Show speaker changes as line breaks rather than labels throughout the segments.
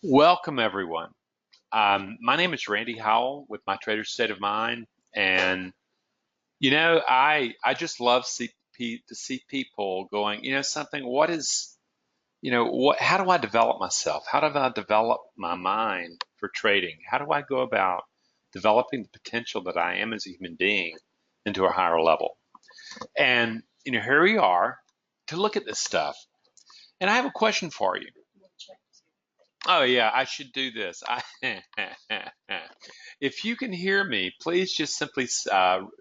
Welcome, everyone. My name is Randy Howell with My Trader's State of Mind, and I just love to see people going. Something. What is what? How do I develop myself? How do I develop my mind for trading? How do I go about developing the potential that I am as a human being into a higher level? And here we are to look at this stuff. And I have a question for you. Oh yeah, I should do this. If you can hear me, please just simply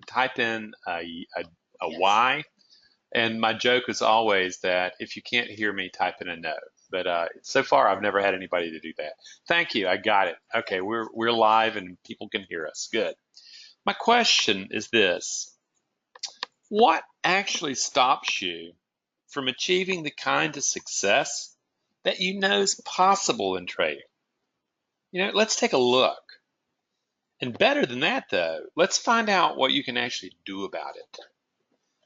type in a Y. And my joke is always that if you can't hear me, type in a no. But so far, I've never had anybody to do that. Thank you. I got it. Okay, we're live and people can hear us. Good. My question is this: what actually stops you from achieving the kind of success that you know is possible in trading? Let's take a look. And better than that, though, let's find out what you can actually do about it.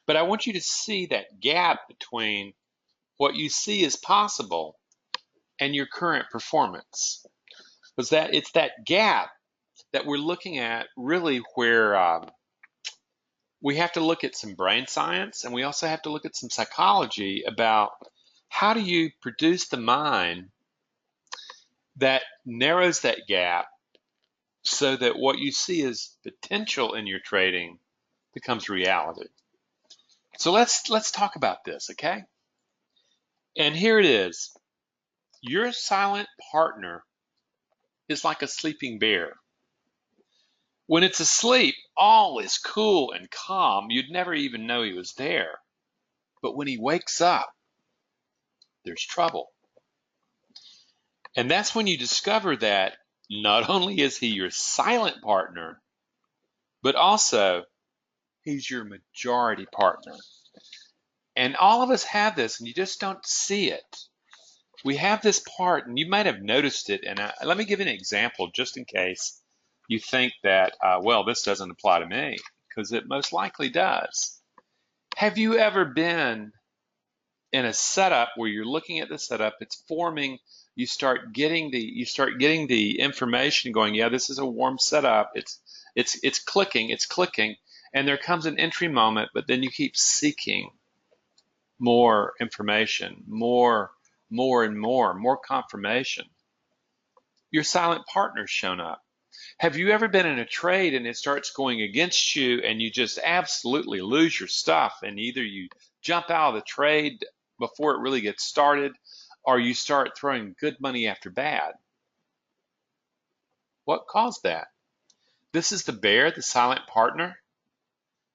But I want you to see that gap between what you see as possible and your current performance. Because it's that gap that we're looking at really where we have to look at some brain science, and we also have to look at some psychology about how do you produce the mind that narrows that gap so that what you see as potential in your trading becomes reality. So let's talk about this, okay? And here it is. Your silent partner is like a sleeping bear. When it's asleep, all is cool and calm. You'd never even know he was there. But when he wakes up, there's trouble. And that's when you discover that not only is he your silent partner, but also he's your majority partner. And all of us have this, and you just don't see it. We have this part, and you might have noticed it. And let me give you an example just in case you think that, well, this doesn't apply to me, because it most likely does. Have you ever been in a setup where you're looking at the setup, it's forming, you start getting the information going, yeah, this is a warm setup, it's clicking, and there comes an entry moment, but then you keep seeking more information, more and more confirmation. Your silent partner's shown up. Have you ever been in a trade and it starts going against you and you just absolutely lose your stuff, and either you jump out of the trade before it really gets started, or you start throwing good money after bad? What caused that? This is the bear, the silent partner,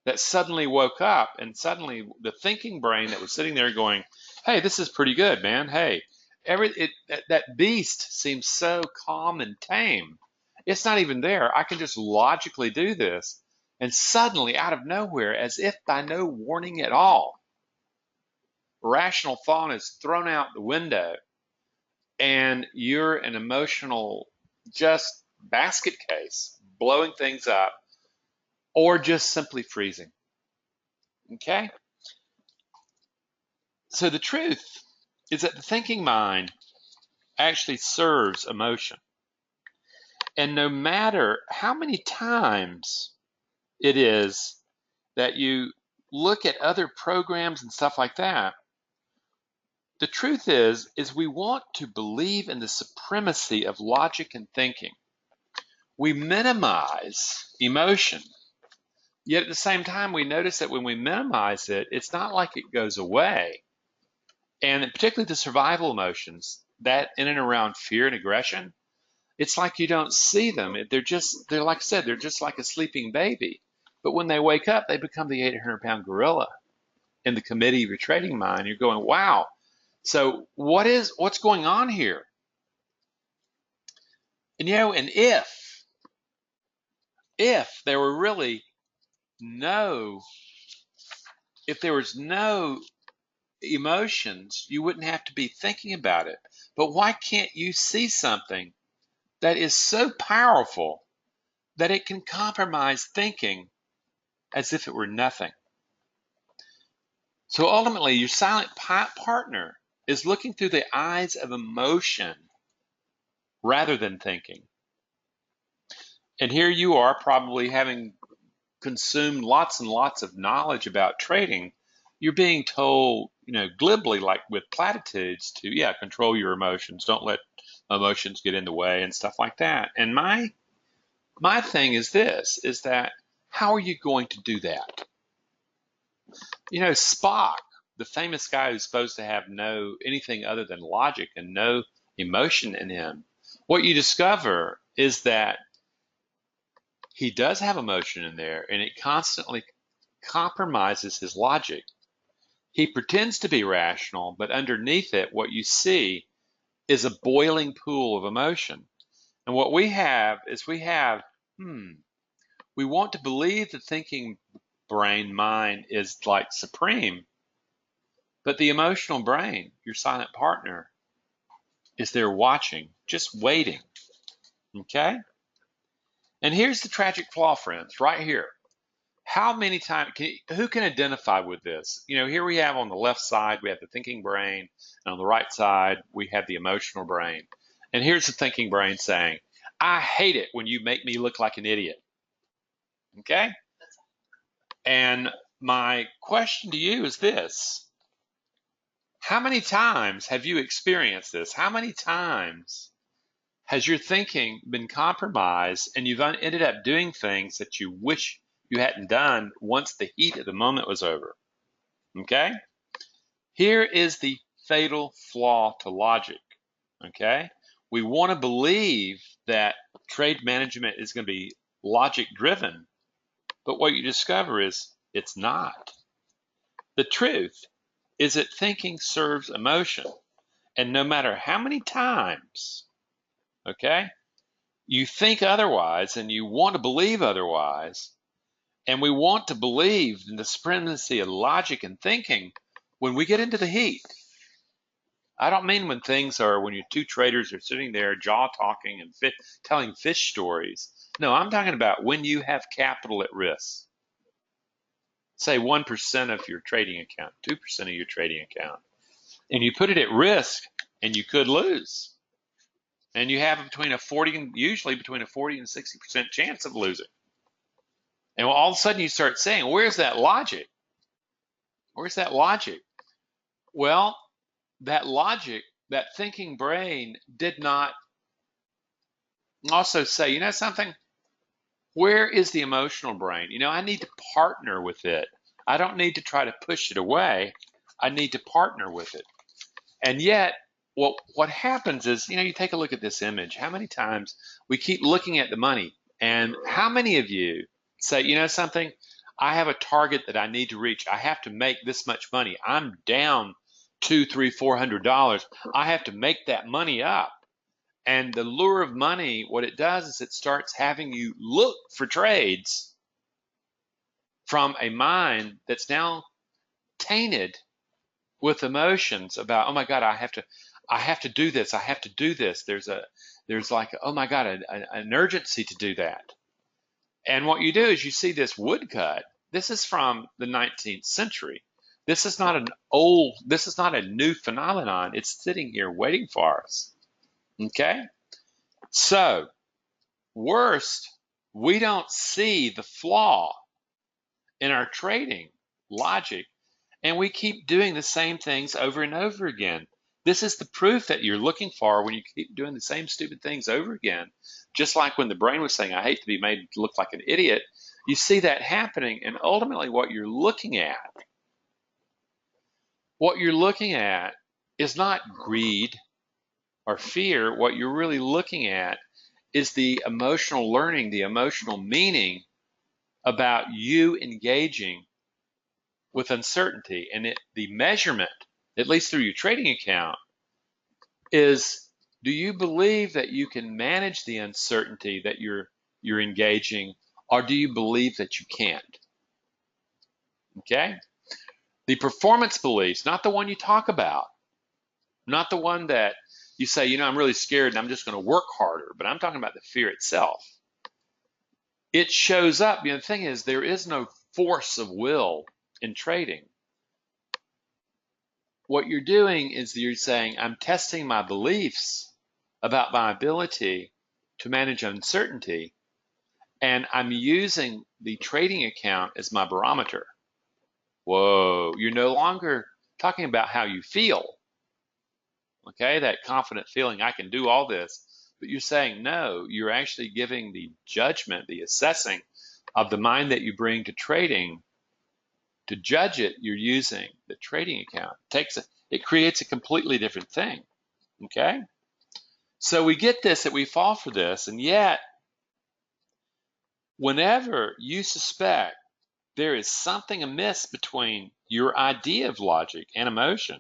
that suddenly woke up, and suddenly the thinking brain that was sitting there going, hey, this is pretty good, man. Hey, that beast seems so calm and tame. It's not even there. I can just logically do this. And suddenly, out of nowhere, as if by no warning at all, rational thought is thrown out the window, and you're an emotional just basket case, blowing things up, or just simply freezing. Okay? So the truth is that the thinking mind actually serves emotion. And no matter how many times it is that you look at other programs and stuff like that, the truth is we want to believe in the supremacy of logic and thinking. We minimize emotion. Yet at the same time, we notice that when we minimize it, it's not like it goes away. And particularly the survival emotions, that in and around fear and aggression, it's like you don't see them. They're like I said, they're just like a sleeping baby. But when they wake up, they become the 800-pound gorilla in the committee of your trading mind. You're going, wow. So what's going on here? And and if there were really if there was no emotions, you wouldn't have to be thinking about it. But why can't you see something that is so powerful that it can compromise thinking as if it were nothing? So ultimately, your silent partner is looking through the eyes of emotion rather than thinking. And here you are, probably having consumed lots and lots of knowledge about trading. You're being told, glibly, like with platitudes, to, yeah, control your emotions. Don't let emotions get in the way and stuff like that. And my thing is this, is that how are you going to do that? Spock, the famous guy who's supposed to have no anything other than logic and no emotion in him, what you discover is that he does have emotion in there, and it constantly compromises his logic. He pretends to be rational, but underneath it, what you see is a boiling pool of emotion. And what we have is we want to believe the thinking brain mind is like supreme, but the emotional brain, your silent partner, is there watching, just waiting. Okay? And here's the tragic flaw, friends, right here. How many times, who can identify with this? Here we have on the left side, we have the thinking brain, and on the right side, we have the emotional brain. And here's the thinking brain saying, I hate it when you make me look like an idiot. Okay? And my question to you is this. How many times have you experienced this? How many times has your thinking been compromised and you've ended up doing things that you wish you hadn't done once the heat of the moment was over? Okay? Here is the fatal flaw to logic. Okay? We want to believe that trade management is going to be logic driven, but what you discover is it's not. The truth is that thinking serves emotion, and no matter how many times, okay, you think otherwise and you want to believe otherwise, and we want to believe in the supremacy of logic and thinking when we get into the heat. I don't mean when your two traders are sitting there jaw talking and telling fish stories. No, I'm talking about when you have capital at risk. Say 1% of your trading account, 2% of your trading account, and you put it at risk and you could lose. And you have usually between a 40 and 60% chance of losing. And all of a sudden you start saying, where's that logic? Where's that logic? Well, that logic, that thinking brain did not also say, something? Where is the emotional brain? I need to partner with it. I don't need to try to push it away. I need to partner with it. And yet, what happens is, you take a look at this image. How many times we keep looking at the money, and how many of you say, something? I have a target that I need to reach. I have to make this much money. I'm down $200, $300, $400. I have to make that money up. And the lure of money, what it does is it starts having you look for trades from a mind that's now tainted with emotions about, oh my God, I have to do this. I have to do this. There's like, oh my God, an urgency to do that. And what you do is you see this woodcut. This is from the 19th century. This is not a new phenomenon. It's sitting here waiting for us. Okay? So, worst, we don't see the flaw in our trading logic, and we keep doing the same things over and over again. This is the proof that you're looking for when you keep doing the same stupid things over again. Just like when the brain was saying, I hate to be made to look like an idiot, you see that happening, and ultimately what you're looking at is not greed or fear. What you're really looking at is the emotional learning, the emotional meaning about you engaging with uncertainty. And the measurement, at least through your trading account, is, do you believe that you can manage the uncertainty that you're engaging, or do you believe that you can't? Okay? The performance beliefs, not the one you talk about, not the one that you say, I'm really scared and I'm just going to work harder, but I'm talking about the fear itself. It shows up. The thing is, there is no force of will in trading. What you're doing is you're saying, I'm testing my beliefs about my ability to manage uncertainty, and I'm using the trading account as my barometer. Whoa, you're no longer talking about how you feel, okay? That confident feeling, I can do all this. But you're saying, no, you're actually giving the judgment, the assessing of the mind that you bring to trading. To judge it, you're using the trading account. It creates a completely different thing, okay? So we get this, that we fall for this, and yet, whenever you suspect there is something amiss between your idea of logic and emotion,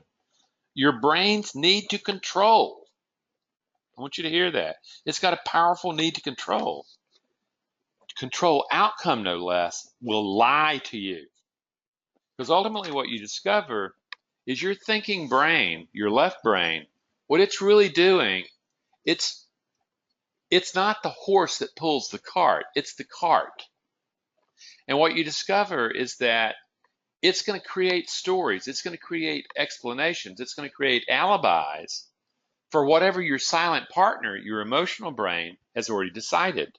your brain's need to control. I want you to hear that. It's got a powerful need to control. Control outcome, no less, will lie to you. Because ultimately what you discover is your thinking brain, your left brain, what it's really doing, it's not the horse that pulls the cart, it's the cart. And what you discover is that it's going to create stories, it's going to create explanations, it's going to create alibis for whatever your silent partner, your emotional brain, has already decided.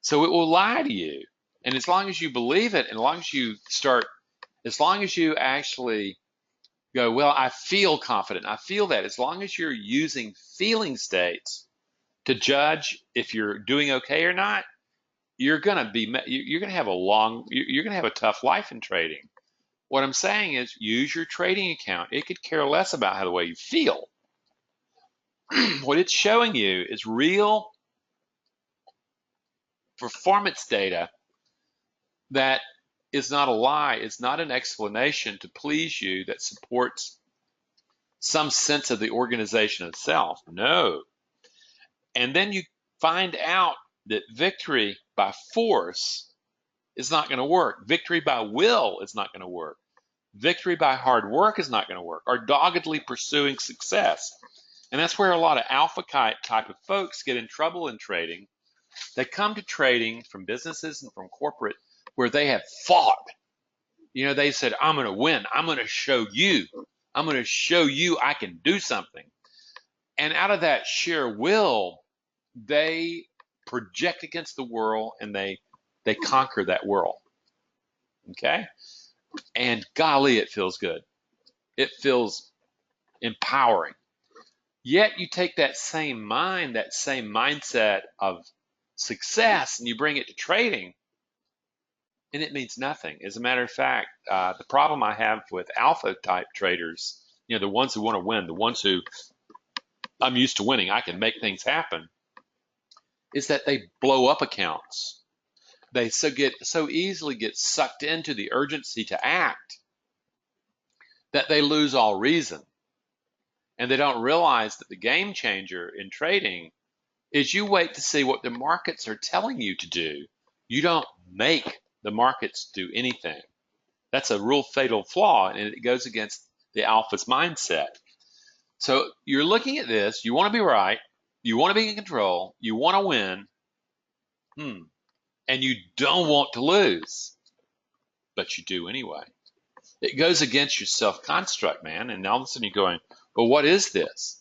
So it will lie to you. And as long as you believe it, and as long as you actually go, well, I feel confident, I feel that, as long as you're using feeling states to judge if you're doing okay or not, you're going to have a tough life in trading. What I'm saying is, use your trading account. It could care less about how the way you feel. What it's showing you is real performance data that is not a lie. It's not an explanation to please you that supports some sense of the organization itself. No. And then you find out that victory by force is not going to work. Victory by will is not going to work. Victory by hard work is not going to work, or doggedly pursuing success. And that's where a lot of alpha type of folks get in trouble in trading. They come to trading from businesses and from corporate where they have fought. They said, I'm going to win. I'm going to show you. I'm going to show you I can do something. And out of that sheer will, they project against the world, and they conquer that world. Okay? And golly, it feels good. It feels empowering. Yet you take that same mind, that same mindset of success, and you bring it to trading, and it means nothing. As a matter of fact, the problem I have with alpha type traders, the ones who want to win, the ones who I'm used to winning, I can make things happen, is that they blow up accounts. They so easily get sucked into the urgency to act that they lose all reason. And they don't realize that the game changer in trading is you wait to see what the markets are telling you to do. You don't make the markets do anything. That's a real fatal flaw, and it goes against the alpha's mindset. So you're looking at this, you want to be right, you want to be in control, you want to win, and you don't want to lose, but you do anyway. It goes against your self-construct, man, and all of a sudden you're going, well, what is this?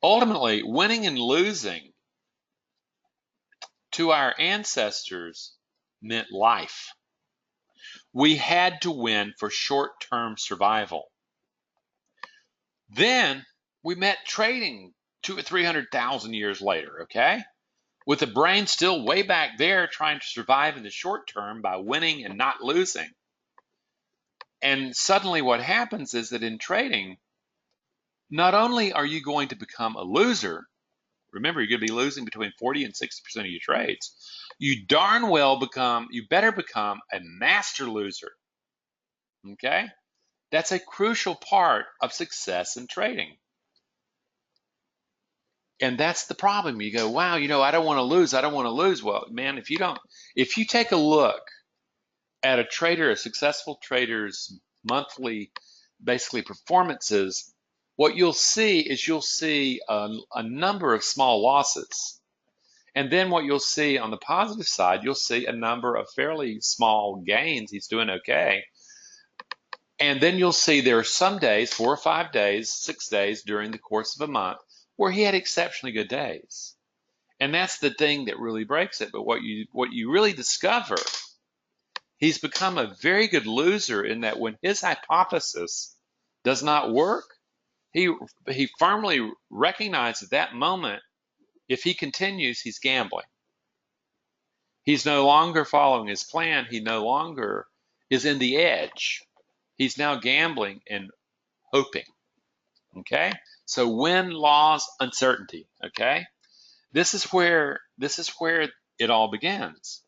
Ultimately, winning and losing to our ancestors meant life. We had to win for short-term survival. Then we met trading 200,000 or 300,000 years later, okay? With the brain still way back there trying to survive in the short term by winning and not losing. And suddenly what happens is that in trading, not only are you going to become a loser, remember you're going to be losing between 40 and 60% of your trades, you better become a master loser, okay? That's a crucial part of success in trading. And that's the problem. You go, wow, I don't want to lose. I don't want to lose. Well, man, if you take a look at a successful trader's monthly, basically performances, what you'll see is a number of small losses. And then what you'll see on the positive side, you'll see a number of fairly small gains. He's doing okay. And then you'll see there are some days, 4 or 5 days, 6 days during the course of a month, where he had exceptionally good days. And that's the thing that really breaks it. But what you really discover, he's become a very good loser in that when his hypothesis does not work, he firmly recognizes at that moment, if he continues, he's gambling. He's no longer following his plan. He no longer is in the edge. He's now gambling and hoping. Okay? So win, loss, uncertainty. Okay? This is where it all begins.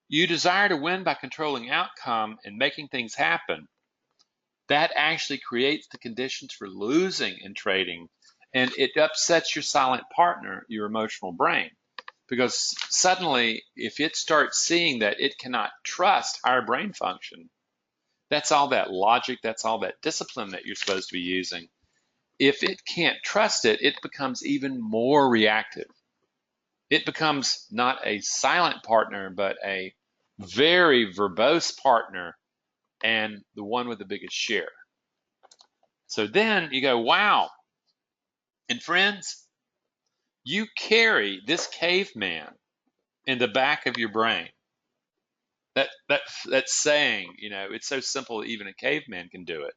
You desire to win by controlling outcome and making things happen. That actually creates the conditions for losing in trading, and it upsets your silent partner, your emotional brain. Because suddenly, if it starts seeing that it cannot trust higher brain function, that's all that logic, that's all that discipline that you're supposed to be using. If it can't trust it, it becomes even more reactive. It becomes not a silent partner, but a very verbose partner and the one with the biggest share. So then you go, wow. And friends, you carry this caveman in the back of your brain. That saying, it's so simple that even a caveman can do it.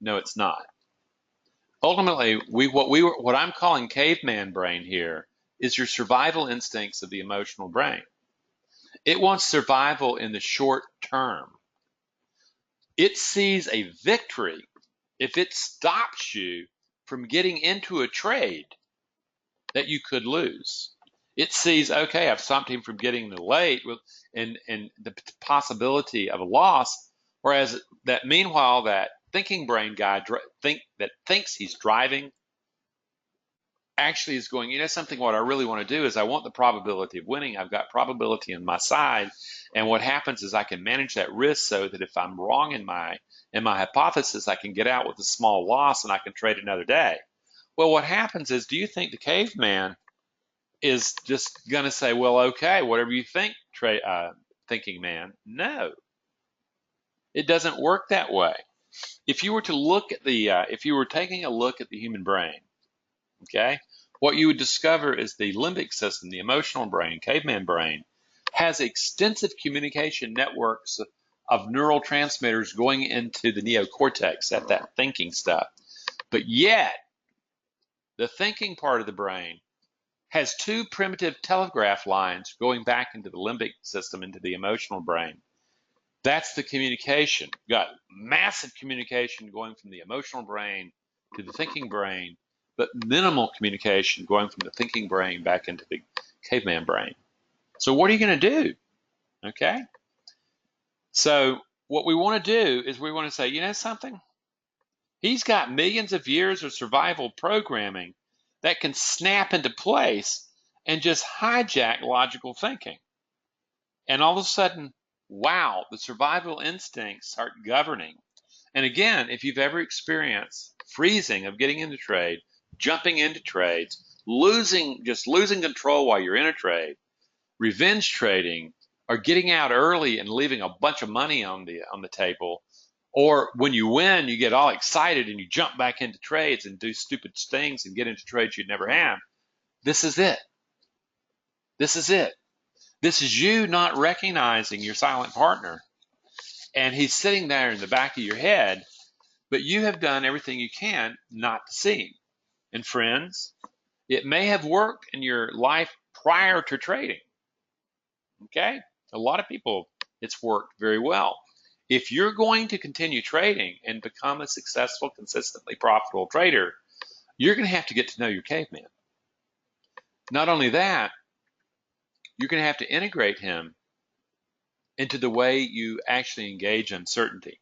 No, it's not. Ultimately, what I'm calling caveman brain here is your survival instincts of the emotional brain. It wants survival in the short term. It sees a victory if it stops you from getting into a trade that you could lose. It sees, okay, I've stopped him from getting the late and the possibility of a loss, whereas meanwhile, that thinking brain guy that thinks he's driving actually is going, something, what I really want to do is I want the probability of winning. I've got probability on my side. And what happens is I can manage that risk so that if I'm wrong in my hypothesis, I can get out with a small loss and I can trade another day. Well, what happens is, do you think the caveman is just going to say, well, okay, whatever you think, thinking man? No, it doesn't work that way. If you were to look at if you were taking a look at the human brain, okay, what you would discover is the limbic system, the emotional brain, caveman brain, has extensive communication networks of neural transmitters going into the neocortex, that thinking stuff. But yet, the thinking part of the brain has two primitive telegraph lines going back into the limbic system, into the emotional brain. That's the communication. You've got massive communication going from the emotional brain to the thinking brain, but minimal communication going from the thinking brain back into the caveman brain. So what are you going to do? Okay? So what we want to do is we want to say, you know something? He's got millions of years of survival programming that can snap into place and just hijack logical thinking. And all of a sudden, wow, the survival instincts start governing. And again, if you've ever experienced freezing of getting into trade, jumping into trades, losing control while you're in a trade, revenge trading, or getting out early and leaving a bunch of money on the table, or when you win, you get all excited and you jump back into trades and do stupid things and get into trades you'd never have. This is it. This is it. This is you not recognizing your silent partner, and he's sitting there in the back of your head, but you have done everything you can not to see him. And friends, it may have worked in your life prior to trading. Okay? A lot of people, it's worked very well. If you're going to continue trading and become a successful, consistently profitable trader, you're going to have to get to know your caveman. Not only that, you're going to have to integrate him into the way you actually engage uncertainty.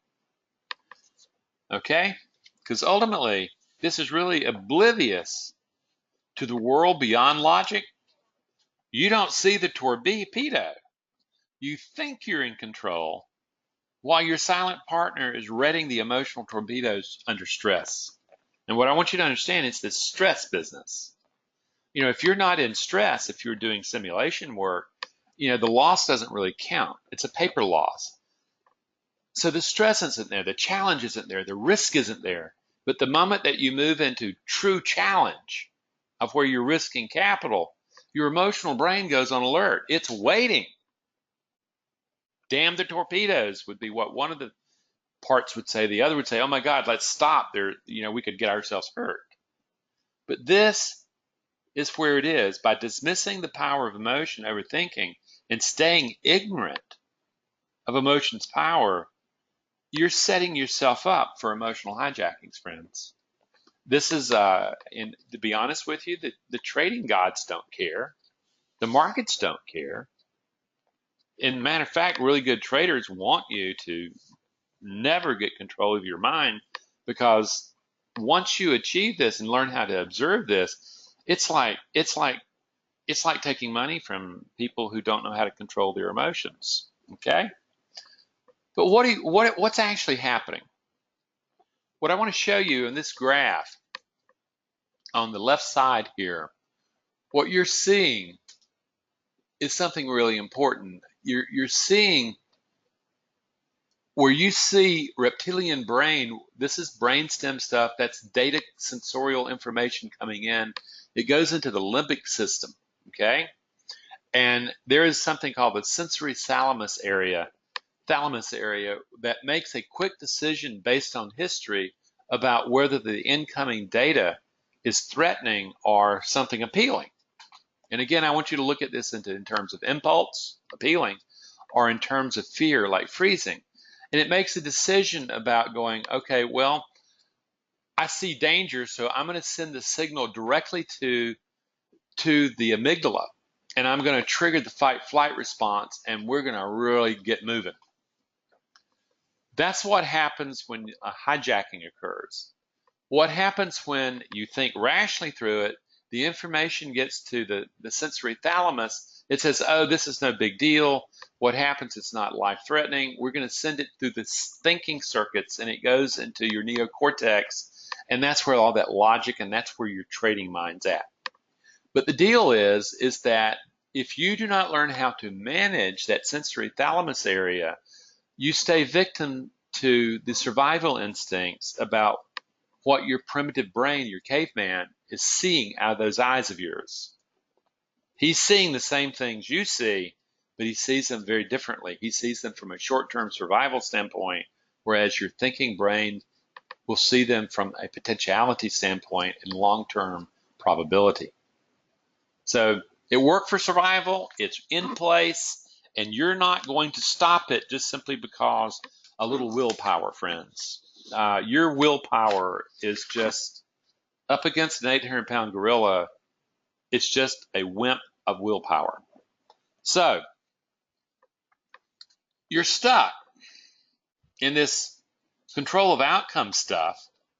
Okay? Because ultimately, this is really oblivious to the world beyond logic. You don't see the torpedo. You think you're in control while your silent partner is reading the emotional torpedoes under stress. And what I want you to understand is this stress business. If you're not in stress, if you're doing simulation work, the loss doesn't really count. It's a paper loss. So the stress isn't there, the challenge isn't there, the risk isn't there. But the moment that you move into true challenge, of where you're risking capital, your emotional brain goes on alert. It's waiting. Damn the torpedoes would be what one of the parts would say. The other would say, oh my God, let's stop. We could get ourselves hurt. But this is where it is. By dismissing the power of emotion over thinking and staying ignorant of emotion's power, you're setting yourself up for emotional hijackings, friends. This is, and to be honest with you, the trading gods don't care. The markets don't care. In matter of fact, really good traders want you to never get control of your mind, because once you achieve this and learn how to observe this, it's like taking money from people who don't know how to control their emotions. Okay? But what's actually happening? What I want to show you in this graph on the left side here, what you're seeing is something really important. You're seeing where you see reptilian brain. This is brainstem stuff. That's data, sensorial information coming in. It goes into the limbic system, okay? And there is something called the sensory thalamus area that makes a quick decision based on history about whether the incoming data is threatening or something appealing. And again, I want you to look at this in terms of impulse, appealing, or in terms of fear, like freezing. And it makes a decision about going, okay, well, I see danger, so I'm going to send the signal directly to the amygdala, and I'm going to trigger the fight-flight response, and we're going to really get moving. That's what happens when a hijacking occurs. What happens when you think rationally through it, the information gets to the sensory thalamus, it says, oh, this is no big deal. What happens, it's not life-threatening. We're going to send it through the thinking circuits, and it goes into your neocortex, and that's where all that logic, and that's where your trading mind's at. But the deal is that if you do not learn how to manage that sensory thalamus area, you stay victim to the survival instincts about what your primitive brain, your caveman, is seeing out of those eyes of yours. He's seeing the same things you see, but he sees them very differently. He sees them from a short-term survival standpoint, whereas your thinking brain will see them from a potentiality standpoint and long-term probability. So it worked for survival, it's in place, and you're not going to stop it just simply because a little willpower, friends. Your willpower is just up against an 800-pound gorilla. It's just a wimp of willpower. So you're stuck in this control of outcome stuff,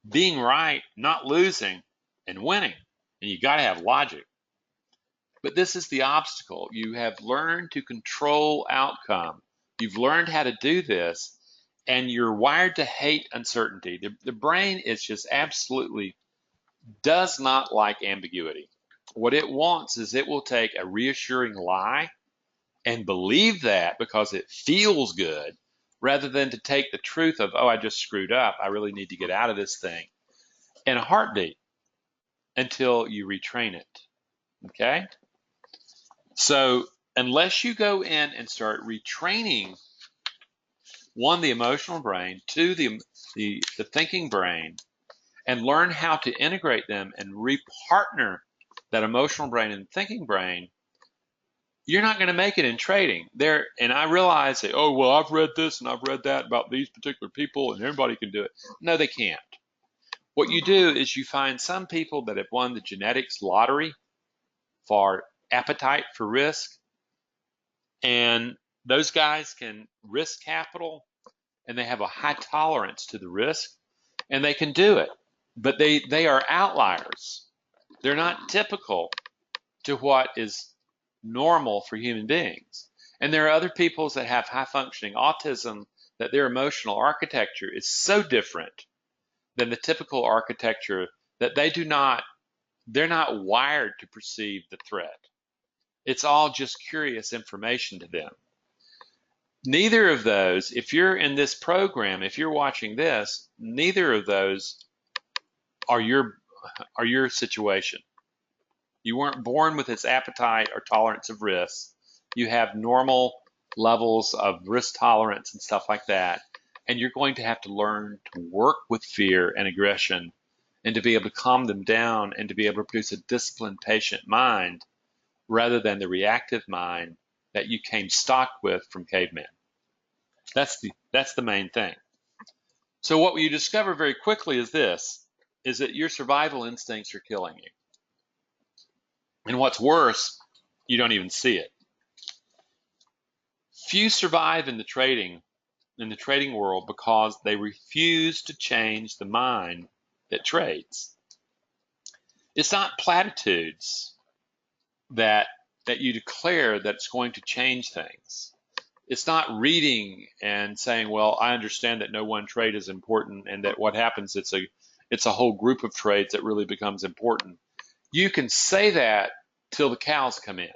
being right, not losing, and winning. And you got to have logic. But this is the obstacle. You have learned to control outcome. You've learned how to do this, and you're wired to hate uncertainty. The brain is just absolutely does not like ambiguity. What it wants is it will take a reassuring lie and believe that because it feels good, rather than to take the truth of, oh, I just screwed up. I really need to get out of this thing in a heartbeat until you retrain it. Okay? So unless you go in and start retraining, one, the emotional brain, two, the thinking brain, and learn how to integrate them and repartner that emotional brain and thinking brain, you're not going to make it in trading. And I realize that, oh, well, I've read this and I've read that about these particular people and everybody can do it. No, they can't. What you do is you find some people that have won the genetics lottery for appetite for risk, and those guys can risk capital, and they have a high tolerance to the risk, and they can do it. But they are outliers. They're not typical to what is normal for human beings. And there are other people that have high functioning autism, that their emotional architecture is so different than the typical architecture that they're not wired to perceive the threat. It's all just curious information to them. Neither of those, if you're in this program, if you're watching this, neither of those are your situation. You weren't born with this appetite or tolerance of risk. You have normal levels of risk tolerance and stuff like that. And you're going to have to learn to work with fear and aggression and to be able to calm them down and to be able to produce a disciplined, patient mind rather than the reactive mind that you came stock with from cavemen. That's the main thing. So what you discover very quickly is this, is that your survival instincts are killing you. And what's worse, you don't even see it. Few survive in the trading world because they refuse to change the mind that trades. It's not platitudes that you declare that it's going to change things. It's not reading and saying, well, I understand that no one trade is important and that what happens, it's a whole group of trades that really becomes important. You can say that till the cows come in.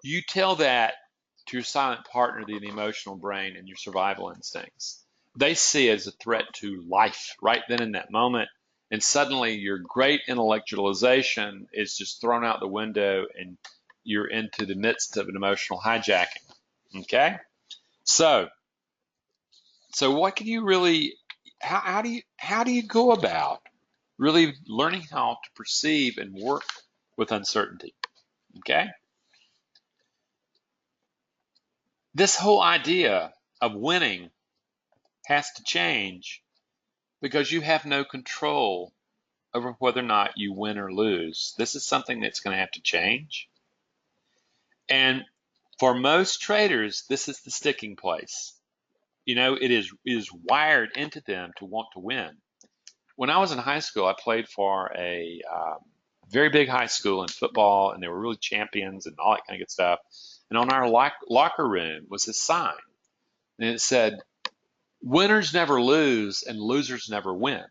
You tell that to your silent partner, the emotional brain, and your survival instincts. They see it as a threat to life right then in that moment, and suddenly your great intellectualization is just thrown out the window and you're into the midst of an emotional hijacking. Okay? So what can you really, how do you go about really learning how to perceive and work with uncertainty? Okay? This whole idea of winning has to change because you have no control over whether or not you win or lose. This is something that's going to have to change. And for most traders, this is the sticking place. You know, it is wired into them to want to win. When I was in high school, I played for a very big high school in football, and they were really champions and all that kind of good stuff. And on our locker room was a sign, and it said, winners never lose and losers never win.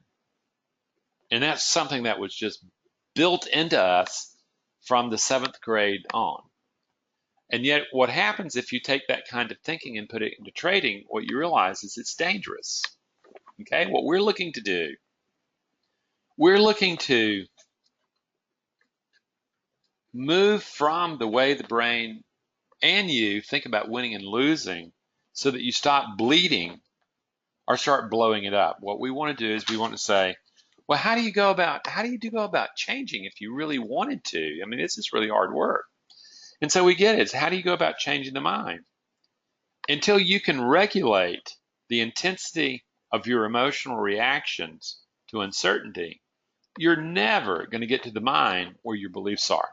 And that's something that was just built into us from the 7th grade on. And yet what happens if you take that kind of thinking and put it into trading, what you realize is it's dangerous. Okay, what we're looking to do, we're looking to move from the way the brain and you think about winning and losing so that you stop bleeding or start blowing it up. What we want to do is we want to say, well, how do you go about changing if you really wanted to? I mean, this is really hard work. And so we get it. It's how do you go about changing the mind? Until you can regulate the intensity of your emotional reactions to uncertainty, you're never going to get to the mind where your beliefs are.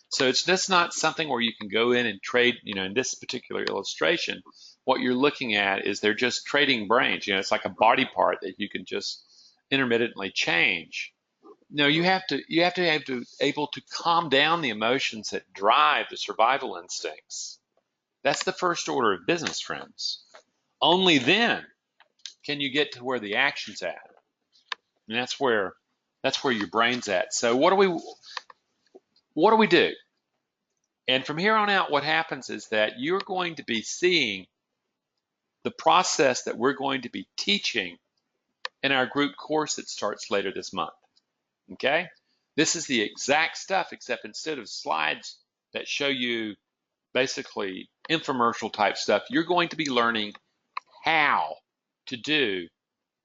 So it's just not something where you can go in and trade, in this particular illustration, what you're looking at is they're just trading brains. It's like a body part that you can just intermittently change. No, you have to able to calm down the emotions that drive the survival instincts. That's the first order of business, friends. Only then can you get to where the action's at. And that's where your brain's at. So what do we do? And from here on out, what happens is that you're going to be seeing the process that we're going to be teaching in our group course that starts later this month. Okay? This is the exact stuff, except instead of slides that show you basically infomercial type stuff, you're going to be learning how to do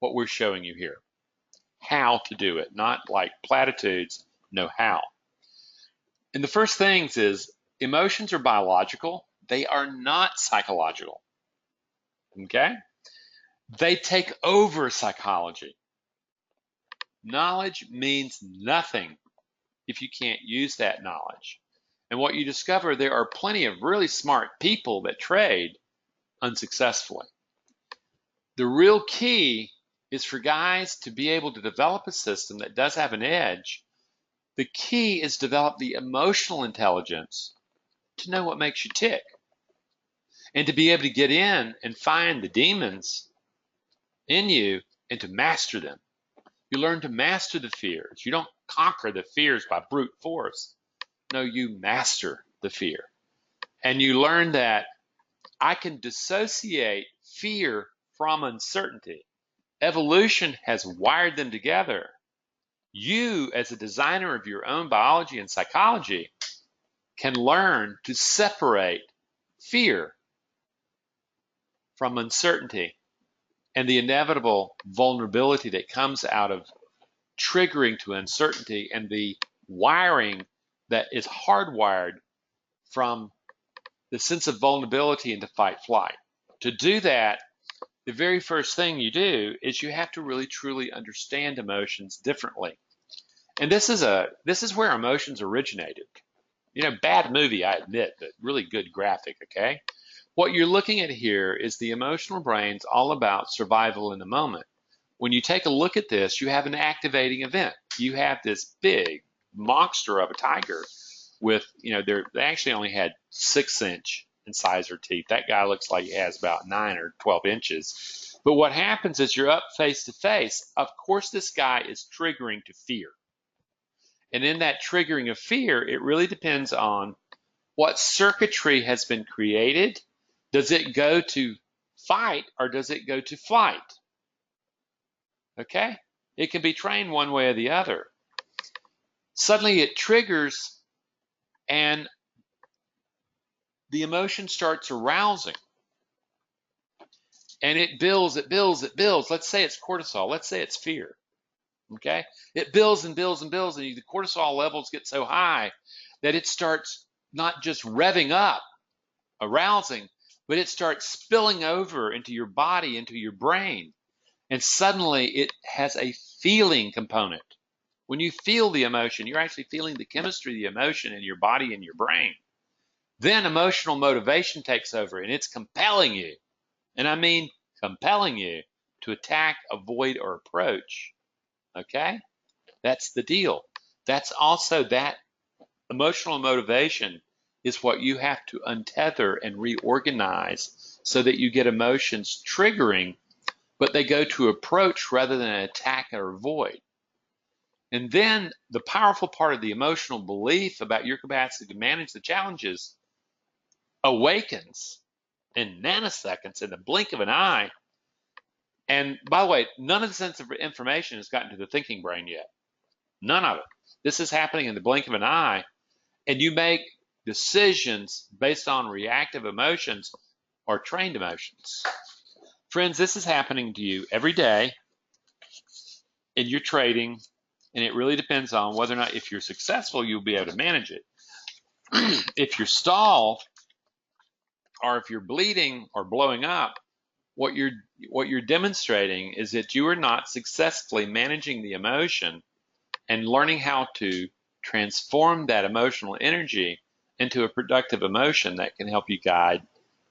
what we're showing you here. How to do it, not like platitudes, no how. And the first things is emotions are biological. They are not psychological. Okay? They take over psychology. Knowledge means nothing if you can't use that knowledge. And what you discover, there are plenty of really smart people that trade unsuccessfully. The real key is for guys to be able to develop a system that does have an edge. The key is develop the emotional intelligence to know what makes you tick and to be able to get in and find the demons in you and to master them. You learn to master the fears. You don't conquer the fears by brute force. No, you master the fear. And you learn that I can dissociate fear from uncertainty. Evolution has wired them together. You, as a designer of your own biology and psychology, can learn to separate fear from uncertainty and the inevitable vulnerability that comes out of triggering to uncertainty and the wiring that is hardwired from the sense of vulnerability into fight flight. To do that, the very first thing you do is you have to really truly understand emotions differently. And this is where emotions originated. Bad movie, I admit, but really good graphic, okay? What you're looking at here is the emotional brain's all about survival in the moment. When you take a look at this, you have an activating event. You have this big monster of a tiger with, they actually only had 6-inch incisor teeth. That guy looks like he has about 9 or 12 inches. But what happens is you're up face to face. Of course, this guy is triggering to fear. And in that triggering of fear, it really depends on what circuitry has been created. Does it go to fight or does it go to flight? Okay? It can be trained one way or the other. Suddenly it triggers and the emotion starts arousing. And it builds, it builds, it builds. Let's say it's cortisol. Let's say it's fear. Okay? It builds and builds and builds, and the cortisol levels get so high that it starts not just revving up, arousing, but it starts spilling over into your body, into your brain. And suddenly it has a feeling component. When you feel the emotion, you're actually feeling the chemistry of the emotion in your body and your brain. Then emotional motivation takes over, and it's compelling you. And I mean compelling you to attack, avoid, or approach. Okay? That's the deal. That's also that emotional motivation is what you have to untether and reorganize so that you get emotions triggering, but they go to approach rather than attack or avoid. And then the powerful part of the emotional belief about your capacity to manage the challenges awakens in nanoseconds, in the blink of an eye. And by the way, none of the sense of information has gotten to the thinking brain yet. None of it. This is happening in the blink of an eye, and you make decisions based on reactive emotions or trained emotions. Friends, this is happening to you every day in your trading, and it really depends on whether or not, if you're successful, you'll be able to manage it. If you're stalled, or if you're bleeding or blowing up, what you're demonstrating is that you are not successfully managing the emotion and learning how to transform that emotional energy into a productive emotion that can help you guide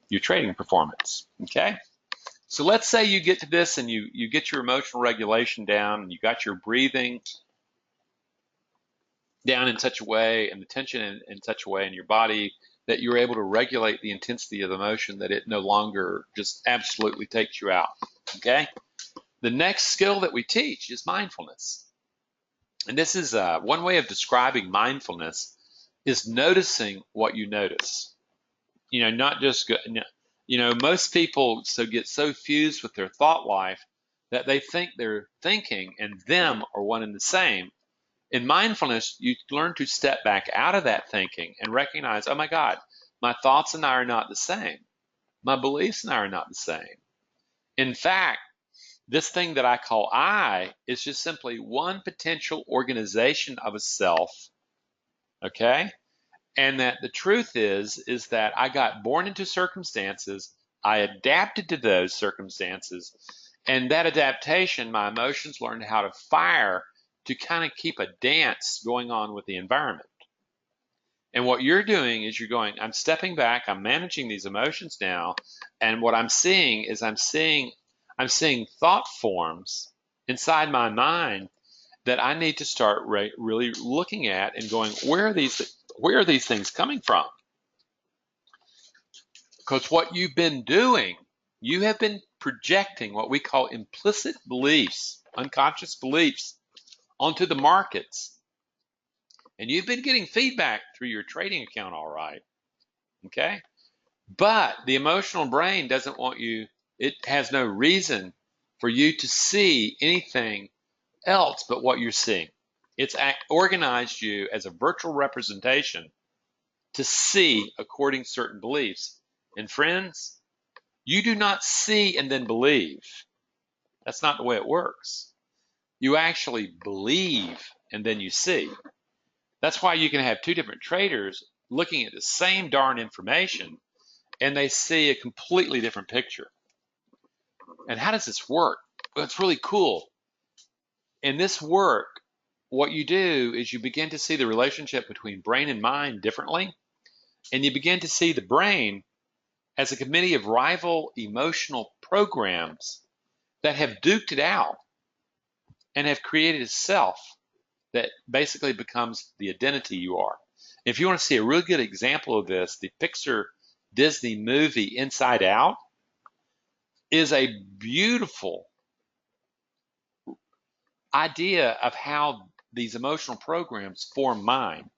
your trading performance. Okay? So let's say you get to this and you get your emotional regulation down and you got your breathing down in such a way and the tension in such a way in your body that you're able to regulate the intensity of the emotion that it no longer just absolutely takes you out. Okay? The next skill that we teach is mindfulness. And this is one way of describing mindfulness is noticing what you notice. Not just, most people get so fused with their thought life that they think their thinking and them are one and the same. In mindfulness, you learn to step back out of that thinking and recognize, oh my God, my thoughts and I are not the same. My beliefs and I are not the same. In fact, this thing that I call I is just simply one potential organization of a self, okay? And that the truth is that I got born into circumstances, I adapted to those circumstances, and that adaptation, my emotions learned how to fire to kind of keep a dance going on with the environment. And what you're doing is you're going, I'm stepping back, I'm managing these emotions now, and what I'm seeing is I'm seeing thought forms inside my mind that I need to start really looking at and going, where are these things coming from? Because what you've been doing, you have been projecting what we call implicit beliefs, unconscious beliefs, onto the markets. And you've been getting feedback through your trading account, all right, okay? But the emotional brain doesn't want you, it has no reason for you to see anything else but what you're seeing. It's organized you as a virtual representation to see according to certain beliefs. And friends, you do not see and then believe. That's not the way it works. You actually believe and then you see. That's why you can have two different traders looking at the same darn information and they see a completely different picture. And how does this work? Well, it's really cool. In this work, what you do is you begin to see the relationship between brain and mind differently, and you begin to see the brain as a committee of rival emotional programs that have duked it out and have created a self that basically becomes the identity you are. If you want to see a really good example of this, the Pixar Disney movie Inside Out is a beautiful idea of how these emotional programs form mind.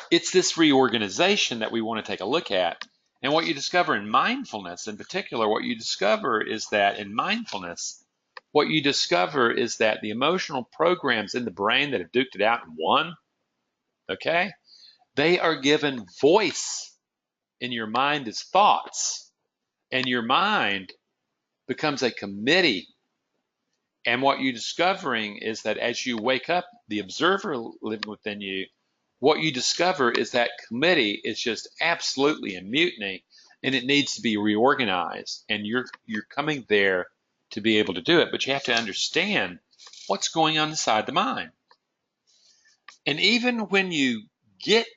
It's this reorganization that we want to take a look at. And what you discover in mindfulness, in particular, what you discover is that in mindfulness, what you discover is that the emotional programs in the brain that have duked it out and won, okay, they are given voice in your mind as thoughts. And your mind becomes a committee. And what you're discovering is that as you wake up, the observer living within you, what you discover is that committee is just absolutely in mutiny and it needs to be reorganized. And you're coming there to be able to do it, but you have to understand what's going on inside the mind. And even when you get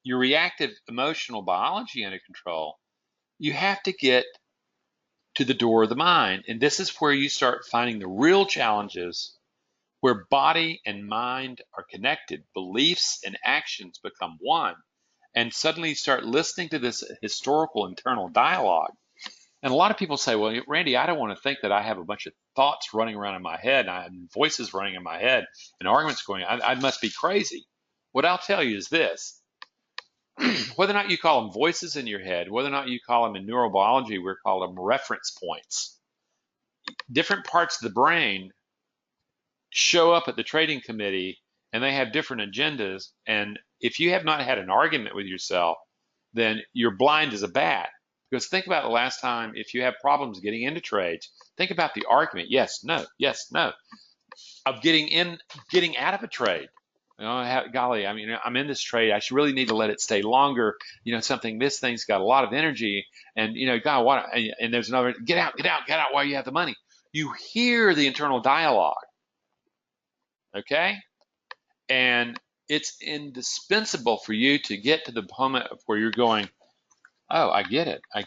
your reactive emotional biology under control, you have to get to the door of the mind. And this is where you start finding the real challenges, where body and mind are connected, beliefs and actions become one. And suddenly you start listening to this historical internal dialogue. And a lot of people say, well, Randy, I don't want to think that I have a bunch of thoughts running around in my head and voices running in my head and arguments going on. I must be crazy. What I'll tell you is this. Whether or not you call them voices in your head, whether or not you call them in neurobiology, we're calling them reference points. Different parts of the brain show up at the trading committee and they have different agendas. And if you have not had an argument with yourself, then you're blind as a bat. Because think about the last time, if you have problems getting into trades, think about the argument, yes, no, of getting out of a trade. You know, golly, I mean, I'm in this trade. I should really need to let it stay longer. You know, this thing's got a lot of energy, and you know, God, what? And there's another, get out while you have the money. You hear the internal dialogue, okay? And it's indispensable for you to get to the moment of where you're going, oh, I get it. I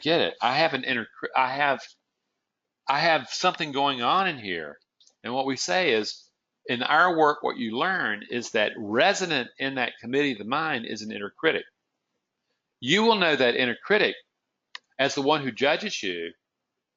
have something going on in here. And what we say is, in our work, what you learn is that resonant in that committee of the mind is an inner critic. You will know that inner critic as the one who judges you,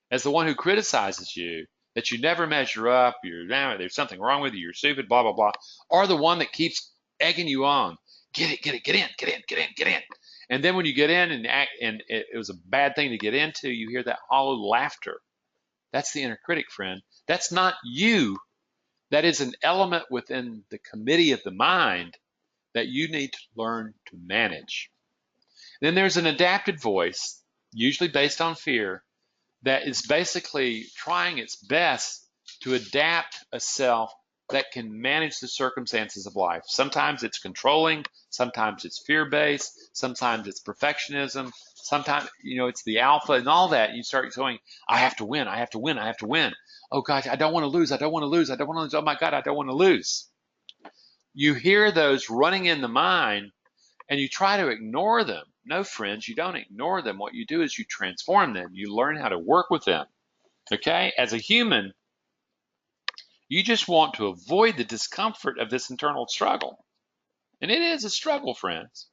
as the one who criticizes you, that you never measure up, there's something wrong with you, you're stupid, blah, blah, blah, or the one that keeps egging you on. Get in. And then when you get in and it was a bad thing to get into, you hear that hollow laughter. That's the inner critic, friend. That's not you. That is an element within the committee of the mind that you need to learn to manage. Then there's an adapted voice, usually based on fear, that is basically trying its best to adapt a self that can manage the circumstances of life. Sometimes it's controlling, sometimes it's fear-based, sometimes it's perfectionism, sometimes, it's the alpha and all that. You start going, I have to win. Oh gosh, I don't want to lose. Oh my God, I don't want to lose. You hear those running in the mind and you try to ignore them. No, friends, you don't ignore them. What you do is you transform them. You learn how to work with them. Okay? As a human, you just want to avoid the discomfort of this internal struggle. And it is a struggle, friends.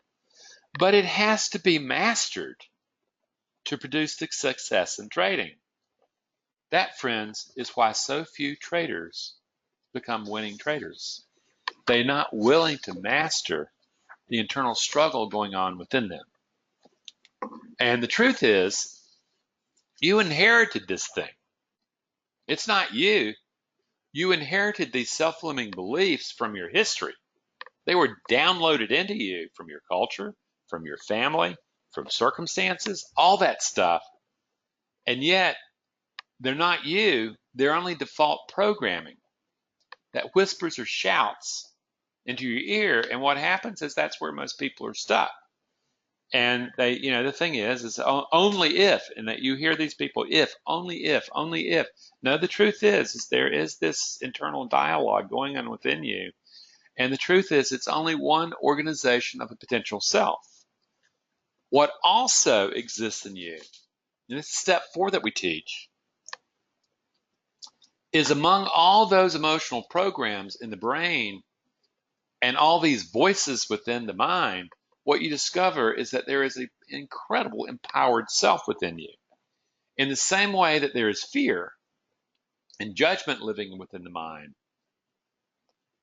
But it has to be mastered to produce the success in trading. That, friends, is why so few traders become winning traders. They're not willing to master the internal struggle going on within them. And the truth is, you inherited this thing. It's not you. You inherited these self-limiting beliefs from your history. They were downloaded into you from your culture, from your family, from circumstances, all that stuff. And yet, they're not you. They're only default programming that whispers or shouts into your ear. And what happens is that's where most people are stuck. And they, the thing is only if, and that you hear these people, if, only if, only if. No, the truth is there is this internal dialogue going on within you. And the truth is it's only one organization of a potential self. What also exists in you, and this is step 4 that we teach, is among all those emotional programs in the brain and all these voices within the mind, what you discover is that there is an incredible empowered self within you. In the same way that there is fear and judgment living within the mind,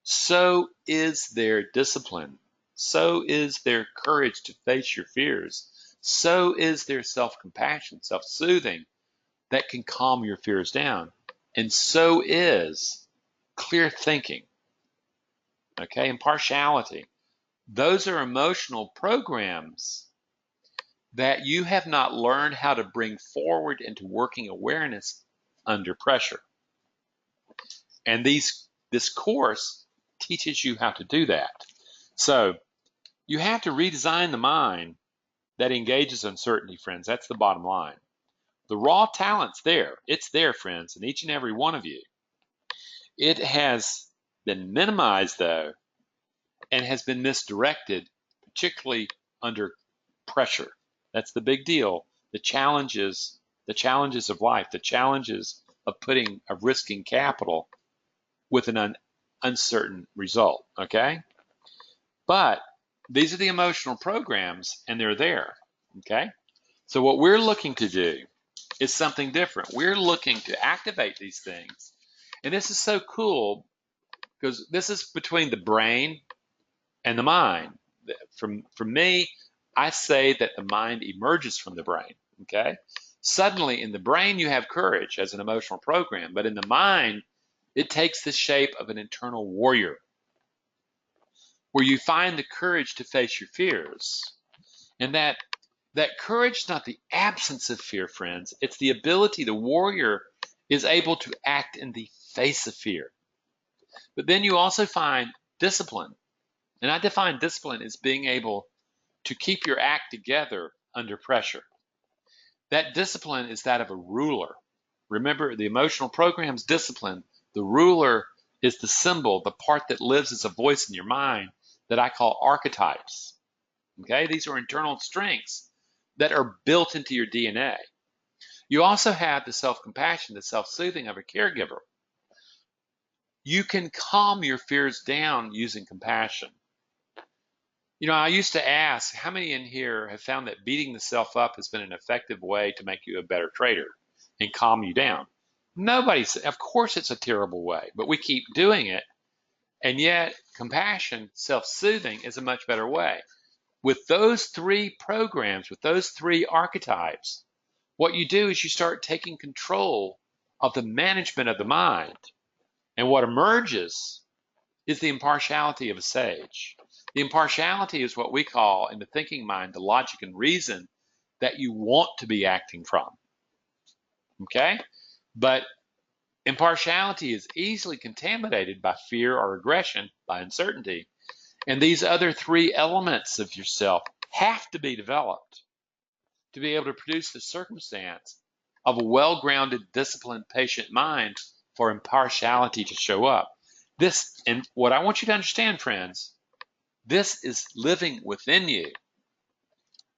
so is there discipline. So is there courage to face your fears. So is there self-compassion, self-soothing that can calm your fears down. And so is clear thinking, okay, impartiality. Those are emotional programs that you have not learned how to bring forward into working awareness under pressure. And this course teaches you how to do that. So you have to redesign the mind that engages uncertainty, friends. That's the bottom line. The raw talent's there. It's there, friends, in each and every one of you. It has been minimized, though, and has been misdirected, particularly under pressure. That's the big deal. The challenges of life, the challenges of risking capital with an uncertain result, okay? But these are the emotional programs, and they're there, okay? So what we're looking to do is something different. We're looking to activate these things. And this is so cool because this is between the brain and the mind. From me, I say that the mind emerges from the brain, okay? Suddenly in the brain you have courage as an emotional program, but in the mind it takes the shape of an internal warrior where you find the courage to face your fears. And that courage is not the absence of fear, friends. It's the ability, the warrior is able to act in the face of fear. But then you also find discipline. And I define discipline as being able to keep your act together under pressure. That discipline is that of a ruler. Remember, the emotional program's discipline. The ruler is the symbol, the part that lives as a voice in your mind that I call archetypes. Okay, these are internal strengths that are built into your DNA. You also have the self-compassion, the self-soothing of a caregiver. You can calm your fears down using compassion. I used to ask, how many in here have found that beating the self up has been an effective way to make you a better trader and calm you down? Nobody's, of course it's a terrible way, but we keep doing it. And yet compassion, self-soothing is a much better way. With those 3 programs, with those 3 archetypes, what you do is you start taking control of the management of the mind. And what emerges is the impartiality of a sage. The impartiality is what we call, in the thinking mind, the logic and reason that you want to be acting from. Okay? But impartiality is easily contaminated by fear or aggression, by uncertainty. And these other 3 elements of yourself have to be developed to be able to produce the circumstance of a well-grounded, disciplined, patient mind for impartiality to show up. This, and what I want you to understand, friends, this is living within you.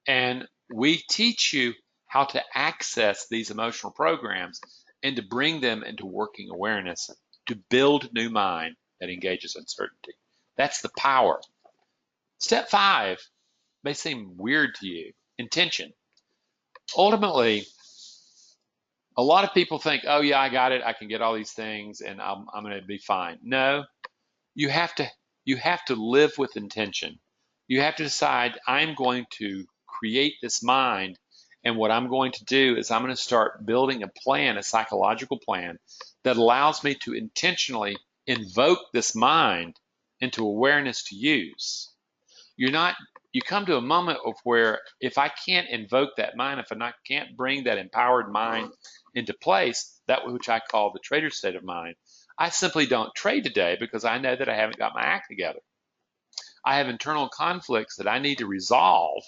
And we teach you how to access these emotional programs and to bring them into working awareness to build a new mind that engages uncertainty. That's the power. Step 5 may seem weird to you. Intention. Ultimately, a lot of people think, oh yeah, I got it. I can get all these things and I'm going to be fine. No, you have to live with intention. You have to decide, I'm going to create this mind And what I'm going to do is I'm going to start building a plan, a psychological plan that allows me to intentionally invoke this mind into awareness to use. You come to a moment of where if I can't invoke that mind, if I can't bring that empowered mind into place, that which I call the trader state of mind, I simply don't trade today because I know that I haven't got my act together. I have internal conflicts that I need to resolve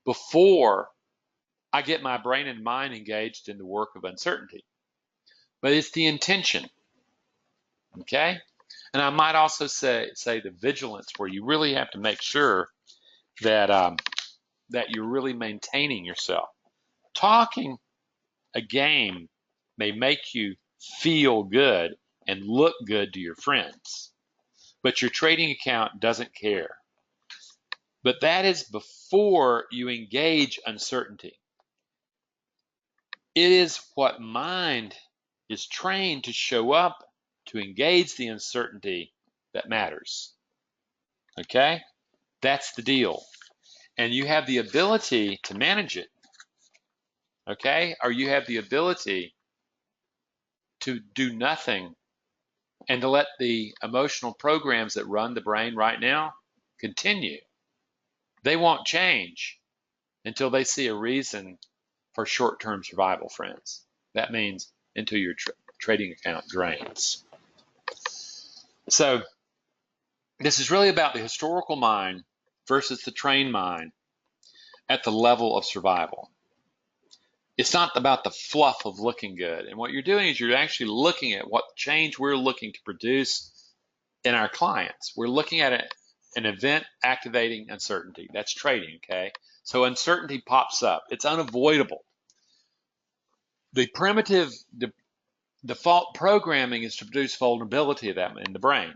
before I get my brain and mind engaged in the work of uncertainty. But it's the intention, okay? And I might also say the vigilance, where you really have to make sure that that you're really maintaining yourself. Talking a game may make you feel good and look good to your friends, but your trading account doesn't care. But that is before you engage uncertainty. It is what mind is trained to show up to engage the uncertainty that matters. Okay? That's the deal. And you have the ability to manage it. Okay? Or you have the ability to do nothing and to let the emotional programs that run the brain right now continue. They won't change until they see a reason for short-term survival, friends. That means until your trading account drains. So this is really about the historical mind versus the trained mind at the level of survival. It's not about the fluff of looking good. And what you're doing is you're actually looking at what change we're looking to produce in our clients. We're looking at an event activating uncertainty. That's trading, okay? So uncertainty pops up. It's unavoidable. The primitive default programming is to produce vulnerability of that in the brain.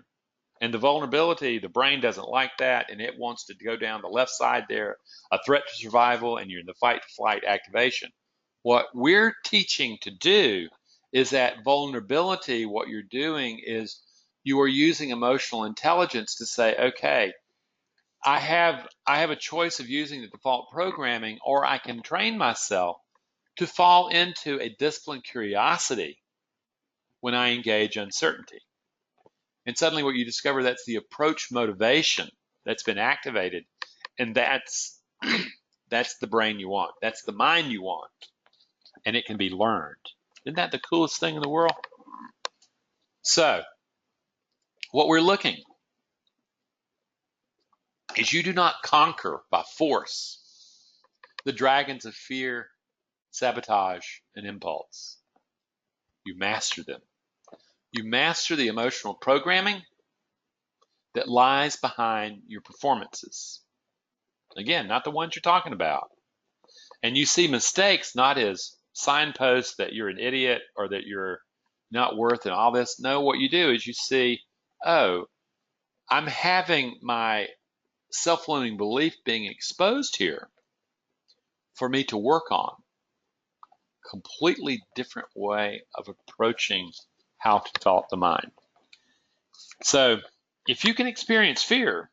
And the vulnerability, the brain doesn't like that, and it wants to go down the left side there, a threat to survival, and you're in the fight-flight activation. What we're teaching to do is that vulnerability, what you're doing is you are using emotional intelligence to say, okay, I have a choice of using the default programming, or I can train myself to fall into a disciplined curiosity when I engage uncertainty. And suddenly what you discover, that's the approach motivation that's been activated, and that's the brain you want. That's the mind you want, and it can be learned. Isn't that the coolest thing in the world? So what we're looking is you do not conquer by force the dragons of fear, sabotage, and impulse. You master them. You master the emotional programming that lies behind your performances. Again, not the ones you're talking about. And you see mistakes not as signposts that you're an idiot or that you're not worth and all this. No, what you do is you see, oh, I'm having my self-limiting belief being exposed here for me to work on. Completely different way of approaching how to develop the mind. So if you can experience fear,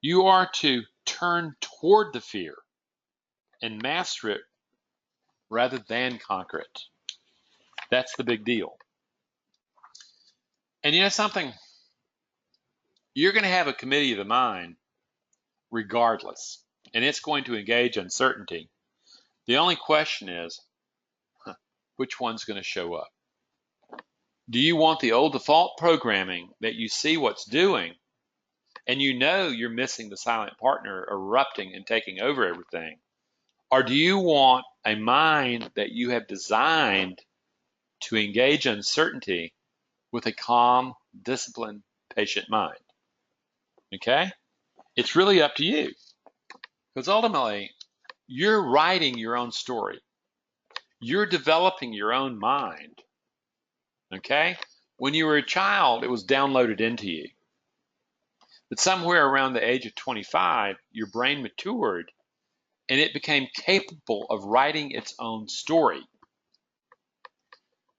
you are to turn toward the fear and master it rather than conquer it. That's the big deal. And you know something? You're going to have a committee of the mind regardless, and it's going to engage uncertainty. The only question is, which one's going to show up? Do you want the old default programming that you see what's doing, and you know you're missing the silent partner erupting and taking over everything? Or do you want a mind that you have designed to engage uncertainty with a calm, disciplined, patient mind? Okay? It's really up to you. Because ultimately, you're writing your own story. You're developing your own mind. Okay? When you were a child, it was downloaded into you. But somewhere around the age of 25, your brain matured and it became capable of writing its own story.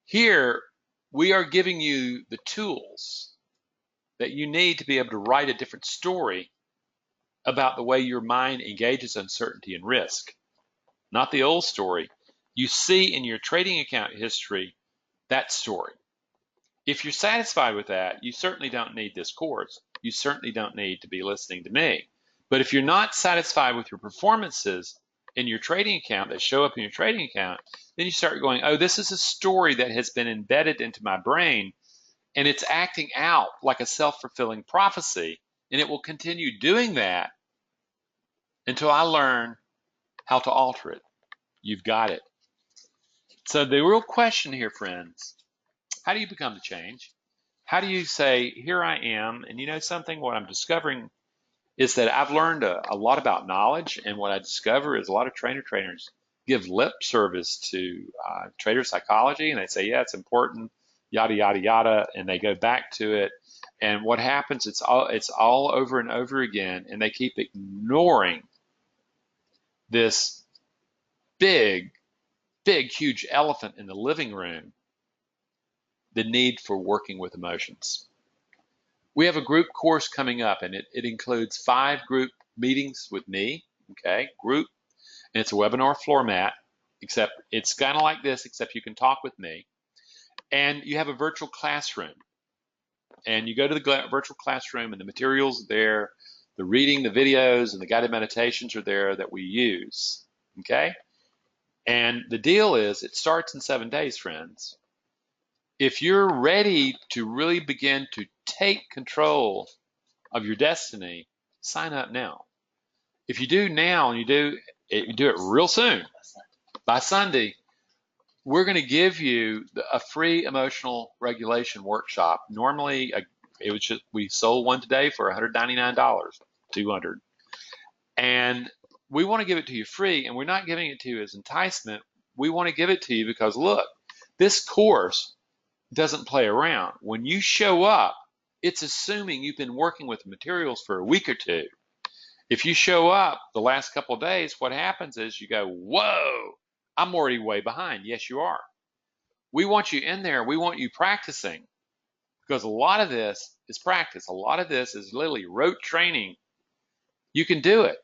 Here, we are giving you the tools that you need to be able to write a different story about the way your mind engages uncertainty and risk. not the old story. You see in your trading account history that story. If you're satisfied with that, you certainly don't need this course. You certainly don't need to be listening to me. But if you're not satisfied with your performances in your trading account that show up in your trading account, then you start going, oh, this is a story that has been embedded into my brain, and it's acting out like a self-fulfilling prophecy, and it will continue doing that until I learn how to alter it. You've got it. So the real question here, friends, how do you become the change? How do you say, here I am, and you know something, what I'm discovering is that I've learned a lot about knowledge, and what I discover is a lot of trainers give lip service to trader psychology, and they say, yeah, it's important, yada, yada, yada, and they go back to it, and what happens, it's all over and over again, and they keep ignoring this big, huge elephant in the living room, the need for working with emotions. We have a group course coming up, and it includes 5 group meetings with me, okay, group, and it's a webinar format, except it's kind of like this, except you can talk with me, and you have a virtual classroom, and you go to the virtual classroom, and the materials are there, the reading, the videos, and the guided meditations are there that we use, okay, and the deal is it starts in 7 days, friends. If you're ready to really begin to take control of your destiny, sign up now. If you do now and you do it real soon, by Sunday, we're going to give you a free emotional regulation workshop. Normally, we sold one today for $199, $200, and we want to give it to you free. And we're not giving it to you as enticement. We want to give it to you because look, this course doesn't play around. When you show up, it's assuming you've been working with the materials for a week or two. If you show up the last couple of days, what happens is you go, whoa, I'm already way behind. Yes, you are. We want you in there. We want you practicing because a lot of this is practice. A lot of this is literally rote training. You can do it,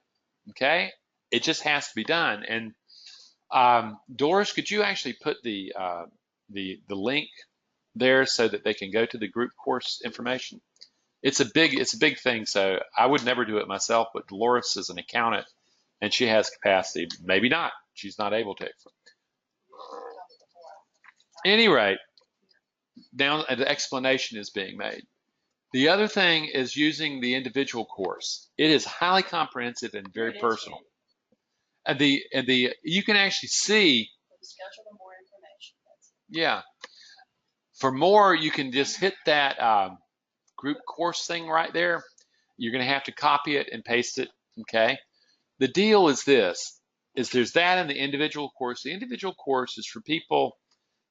okay? It just has to be done. And Doris, could you actually put the link there so that they can go to the group course information? It's a big thing, so I would never do it myself, but Dolores is an accountant and she has capacity. Maybe not. She's not able to. Any rate, now the explanation is being made. The other thing is using the individual course. It is highly comprehensive and very personal. And you can actually see.
Schedule more information.
Yeah. For more, you can just hit that group course thing right there. You're going to have to copy it and paste it, okay? The deal is this, is there's that in the individual course. The individual course is for people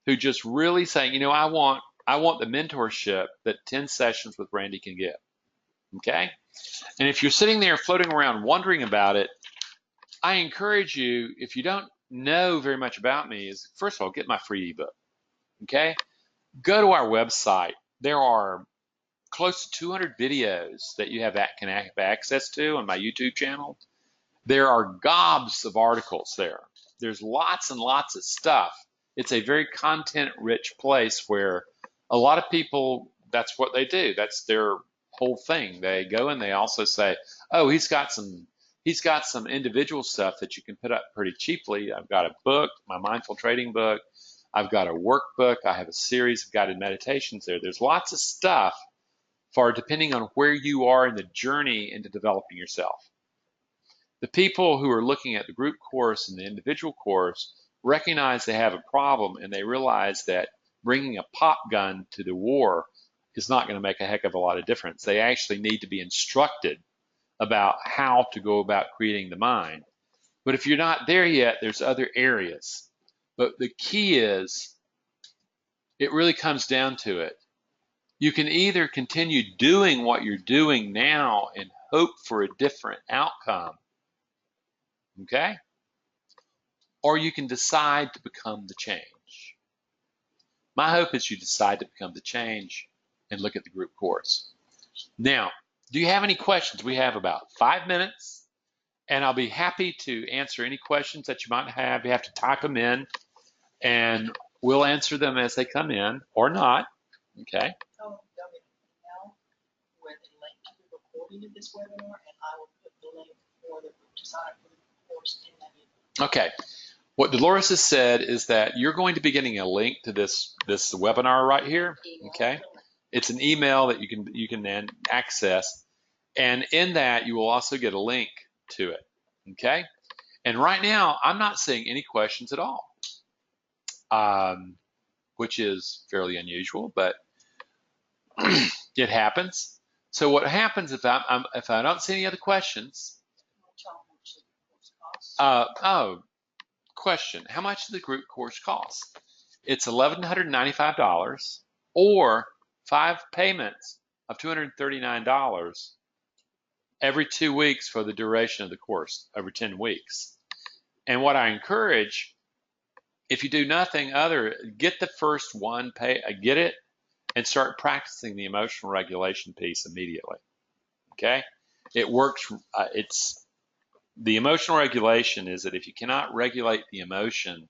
who just really say, you know, I want the mentorship that 10 sessions with Randy can give, okay? And if you're sitting there floating around wondering about it, I encourage you, if you don't know very much about me, is first of all, get my free ebook, okay? Go to our website. There are close to 200 videos that can have access to on my YouTube channel. There are gobs of articles there. There's lots and lots of stuff. It's a very content-rich place where a lot of people, that's what they do. That's their whole thing. They go and they also say, oh, he's got some individual stuff that you can put up pretty cheaply. I've got a book, my mindful trading book. I've got a workbook. I have a series of guided meditations there. There's lots of stuff for depending on where you are in the journey into developing yourself. The people who are looking at the group course and the individual course recognize they have a problem, and they realize that bringing a pop gun to the war is not going to make a heck of a lot of difference. They actually need to be instructed about how to go about creating the mind. But if you're not there yet, there's other areas. But the key is, it really comes down to it. You can either continue doing what you're doing now and hope for a different outcome, okay? Or you can decide to become the change. My hope is you decide to become the change and look at the group course. Now, do you have any questions? We have about 5 minutes, and I'll be happy to answer any questions that you might have. You have to type them in, and we'll answer them as they come in or not. Okay.
Oh, you'll get an email with a link to the recording of this webinar, and I will put the link for the to sign up for the course in that email.
Okay. What Dolores has said is that you're going to be getting a link to this webinar right here. Okay. It's an email that you can then access, and in that you will also get a link to it. Okay. And right now I'm not seeing any questions at all, which is fairly unusual, but it happens. So what happens if I don't see any other questions? Question: how much does the group course cost? It's $1,195 or 5 payments of $239 every 2 weeks for the duration of the course, over 10 weeks. And what I encourage, if you do nothing other, get the first one, get it, and start practicing the emotional regulation piece immediately. Okay? It works. The emotional regulation is that if you cannot regulate the emotion,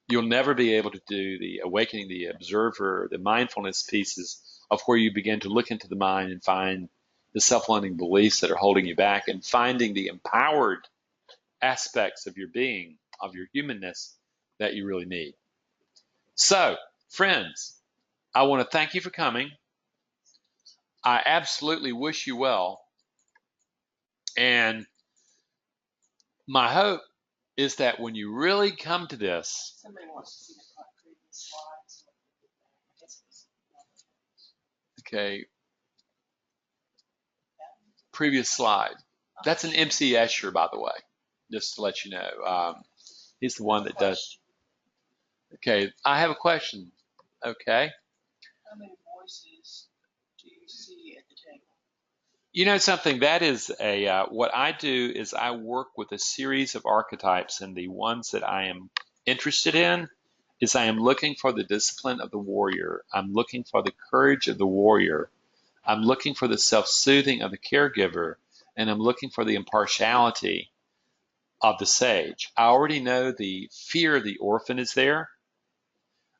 you'll never be able to do the awakening the observer, the mindfulness pieces of where you begin to look into the mind and find the self-limiting beliefs that are holding you back, and finding the empowered aspects of your being, of your humanness that you really need. So, friends, I want to thank you for coming. I absolutely wish you well. And my hope is that when you really come to this,
Somebody wants to see the previous slides.
okay, previous slide. That's an MC Escher, by the way, just to let you know. He's the one that does. Okay, I have a question. Okay.
How many voices do you see at the table?
You know something, that is what I do is I work with a series of archetypes, and the ones that I am interested in is I am looking for the discipline of the warrior. I'm looking for the courage of the warrior. I'm looking for the self-soothing of the caregiver, and I'm looking for the impartiality of the sage. I already know the fear of the orphan is there,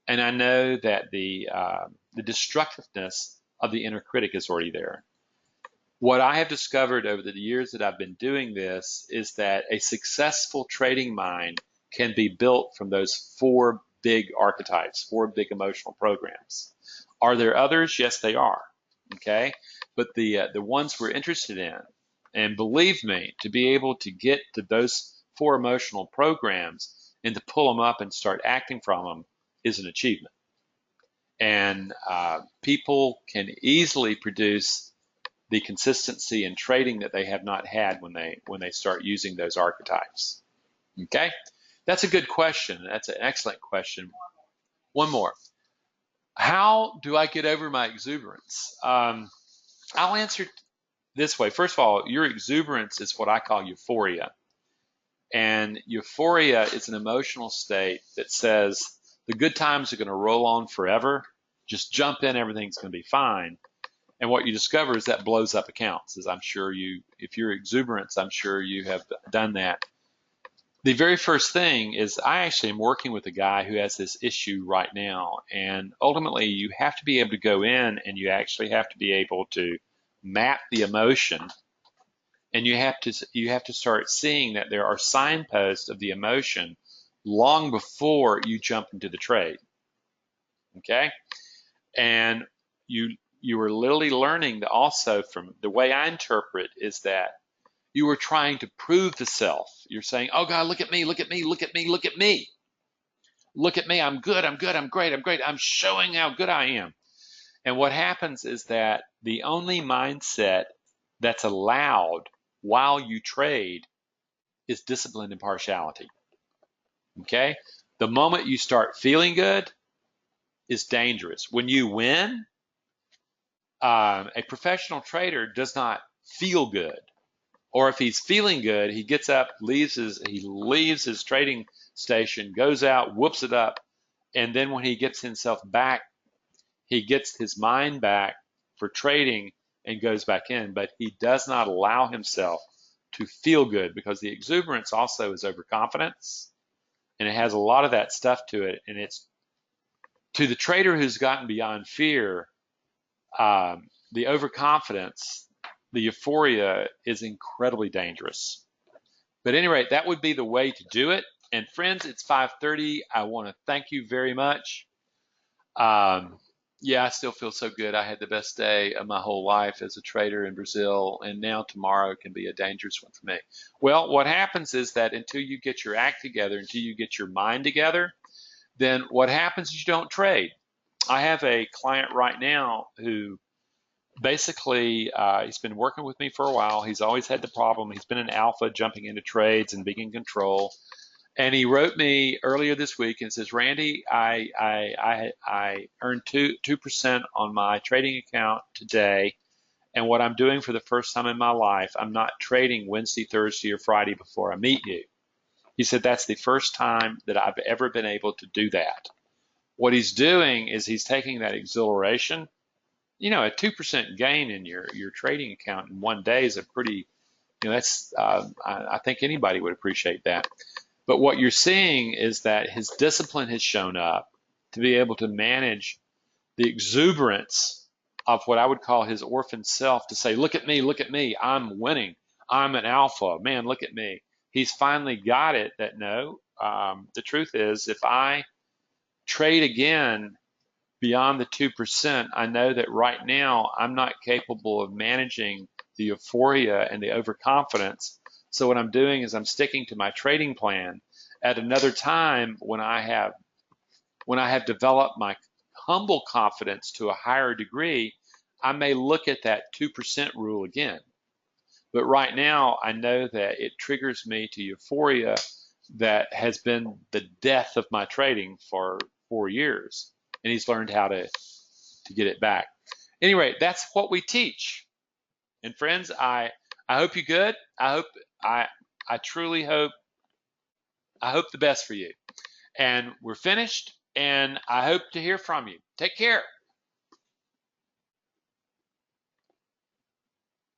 and I know that the destructiveness of the inner critic is already there. What I have discovered over the years that I've been doing this is that a successful trading mind can be built from those 4 big archetypes, 4 big emotional programs. Are there others? Yes, they are. Okay, but the ones we're interested in, and believe me, to be able to get to those 4 emotional programs and to pull them up and start acting from them is an achievement. And people can easily produce the consistency in trading that they have not had when they start using those archetypes. Okay, that's a good question. That's an excellent question. One more. How do I get over my exuberance? I'll answer this way. First of all, your exuberance is what I call euphoria. And euphoria is an emotional state that says the good times are going to roll on forever. Just jump in, everything's going to be fine. And what you discover is that blows up accounts, as I'm sure if you're exuberance, I'm sure you have done that. The very first thing is I actually am working with a guy who has this issue right now. And ultimately, you have to be able to go in and you actually have to be able to map the emotion. And you have to start seeing that there are signposts of the emotion long before you jump into the trade. Okay? And you are literally learning that also, from the way I interpret, is that you are trying to prove the self. You're saying, oh God, look at me, look at me, look at me, look at me. Look at me, I'm good, I'm good, I'm great, I'm great. I'm showing how good I am. And what happens is that the only mindset that's allowed while you trade is discipline and partiality. Okay? The moment you start feeling good is dangerous. When you win, a professional trader does not feel good. Or if he's feeling good, he gets up, leaves his trading station, goes out, whoops it up, and then when he gets himself back, he gets his mind back for trading and goes back in. But he does not allow himself to feel good, because the exuberance also is overconfidence, and it has a lot of that stuff to it. And it's to the trader who's gotten beyond fear, the overconfidence, the euphoria is incredibly dangerous. But at any rate, that would be the way to do it. And friends, it's 5:30. I want to thank you very much. Yeah, I still feel so good. I had the best day of my whole life as a trader in Brazil, and now tomorrow can be a dangerous one for me. Well, what happens is that until you get your act together, until you get your mind together, then what happens is you don't trade. I have a client right now who basically he's been working with me for a while. He's always had the problem. He's been an alpha, jumping into trades and being in control. And he wrote me earlier this week and says, Randy, I earned 2% on my trading account today. And what I'm doing for the first time in my life, I'm not trading Wednesday, Thursday, or Friday before I meet you. He said, that's the first time that I've ever been able to do that. What he's doing is he's taking that exhilaration. You know, a 2% gain in your trading account in one day is a pretty, that's, I think anybody would appreciate that. But what you're seeing is that his discipline has shown up to be able to manage the exuberance of what I would call his orphan self, to say, look at me, I'm winning, I'm an alpha, man, look at me. He's finally got it that no, the truth is, if I trade again beyond the 2%, I know that right now I'm not capable of managing the euphoria and the overconfidence. So what I'm doing is I'm sticking to my trading plan. At another time, when I have developed my humble confidence to a higher degree, I may look at that 2% rule again. But right now, I know that it triggers me to euphoria that has been the death of my trading for 4 years. And he's learned how to get it back. Anyway, that's what we teach. And friends, I hope you're good. I truly hope the best for you. And we're finished, and I hope to hear from you. Take care.